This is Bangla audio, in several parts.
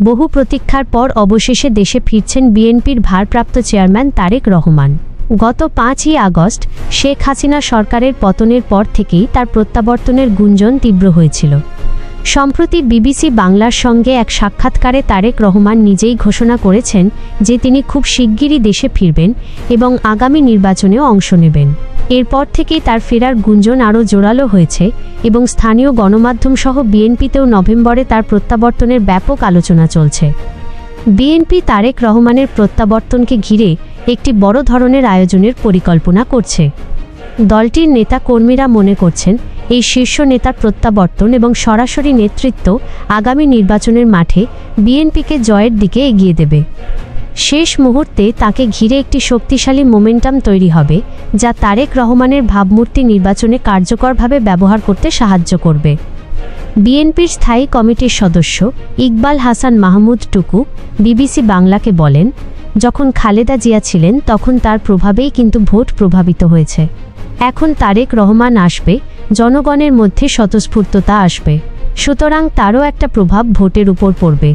বহু প্রতীক্ষার পর অবশেষে দেশে ফিরছেন বিএনপির ভারপ্রাপ্ত চেয়ারম্যান তারেক রহমান। গত 5ই আগস্ট শেখ হাসিনা সরকারের পতনের পর থেকেই তার প্রত্যাবর্তনের গুঞ্জন তীব্র হয়েছিল। সম্প্রতি বিবিসি বাংলার সঙ্গে এক সাক্ষাৎকারে তারেক রহমান নিজেই ঘোষণা করেছেন যে তিনি খুব শিগগিরই দেশে ফিরবেন এবং আগামী নির্বাচনেও অংশ নেবেন। এরপর থেকেই তার ফেরার গুঞ্জন আরও জোরালো হয়েছে এবং স্থানীয় গণমাধ্যম সহ বিএনপিতেও নভেম্বরে তার প্রত্যাবর্তনের ব্যাপক আলোচনা চলছে। বিএনপি তারেক রহমানের প্রত্যাবর্তনকে ঘিরে একটি বড় ধরনের আয়োজনের পরিকল্পনা করছে। দলটির নেতা কর্মীরা মনে করছেন এই শীর্ষ নেতার প্রত্যাবর্তন এবং সরাসরি নেতৃত্ব আগামী নির্বাচনের মাঠে বিএনপিকে জয়ের দিকে এগিয়ে দেবে। শেষ মুহূর্তে তাকে ঘিরে একটি শক্তিশালী মোমেন্টাম তৈরি হবে, যা তারেক রহমানের ভাবমূর্তি নির্বাচনে কার্যকরভাবে ব্যবহার করতে সাহায্য করবে। বিএনপির স্থায়ী কমিটির সদস্য ইকবাল হাসান মাহমুদ টুকু বিবিসি বাংলাকে বলেন, যখন খালেদা জিয়া ছিলেন তখন তার প্রভাবেই কিন্তু ভোট প্রভাবিত হয়েছে। এখন তারেক রহমান আসবে, জনগণের মধ্যে স্বতঃস্ফূর্ততা আসবে, সুতরাং তারও একটা প্রভাব ভোটের উপর পড়বে।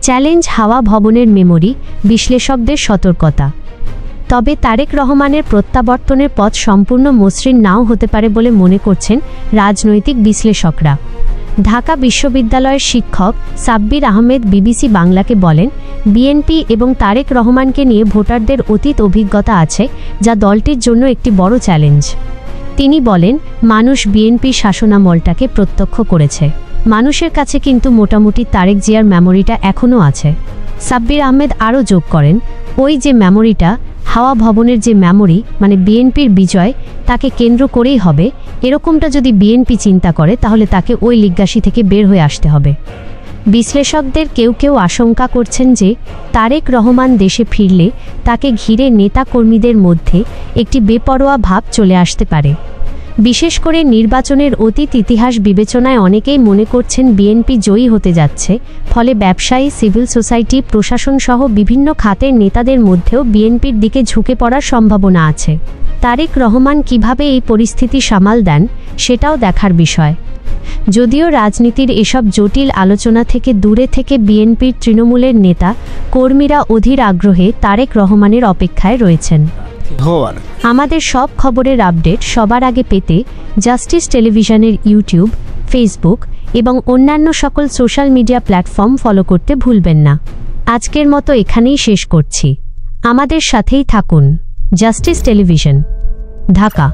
চ্যালেঞ্জ হাওয়া ভবনের মেমরি, বিশ্লেষকদের সতর্কতা। তবে তারেক রহমানের প্রত্যাবর্তনের পথ সম্পূর্ণ মসৃণ নাও হতে পারে বলে মনে করছেন রাজনৈতিক বিশ্লেষকরা। ঢাকা বিশ্ববিদ্যালয়ের শিক্ষক সাব্বির আহমেদ বিবিসি বাংলাকে বলেন, বিএনপি এবং তারেক রহমানকে নিয়ে ভোটারদের অতীত অভিজ্ঞতা আছে, যা দলটির জন্য একটি বড় চ্যালেঞ্জ। তিনি বলেন, মানুষ বিএনপির শাসনামলটাকে প্রত্যক্ষ করেছে, মানুষের কাছে কিন্তু মোটামুটি তারেক জিয়ার মেমোরিটা এখনও আছে। সাব্বির আহমেদ আরও যোগ করেন, ওই যে মেমোরিটা, হাওয়া ভবনের যে মেমোরি, মানে বিএনপির বিজয়, তাকে কেন্দ্র করেই হবে। এরকমটা যদি বিএনপি চিন্তা করে তাহলে তাকে ওই লিগ্গাসি থেকে বের হয়ে আসতে হবে। বিশ্লেষকদের কেউ কেউ আশঙ্কা করছেন যে তারেক রহমান দেশে ফিরলে তাকে ঘিরে নেতাকর্মীদের মধ্যে একটি বেপরোয়া ভাব চলে আসতে পারে। বিশেষ করে নির্বাচনের অতীত ইতিহাস বিবেচনায় অনেকেই মনে করছেন বিএনপি জয়ী হতে যাচ্ছে, ফলে ব্যবসায়ী, সিভিল সোসাইটি, প্রশাসন সহ বিভিন্ন খাতের নেতাদের মধ্যেও বিএনপির দিকে ঝুঁকে পড়ার সম্ভাবনা আছে। তারেক রহমান কিভাবে এই পরিস্থিতি সামাল দেন সেটাও দেখার বিষয়। যদিও রাজনীতির এসব জটিল আলোচনা থেকে দূরে থেকে বিএনপির তৃণমূলের নেতা কর্মীরা অধীর আগ্রহে তারেক রহমানের অপেক্ষায় রয়েছেন। আমাদের সব খবরের আপডেট সবার আগে পেতে জাস্টিস টেলিভিশনের ইউটিউব, ফেসবুক এবং অন্যান্য সকল সোশ্যাল মিডিয়া প্ল্যাটফর্ম ফলো করতে ভুলবেন না। আজকের মতো এখানেই শেষ করছি। আমাদের সাথেই থাকুন। Justice television, Dhaka.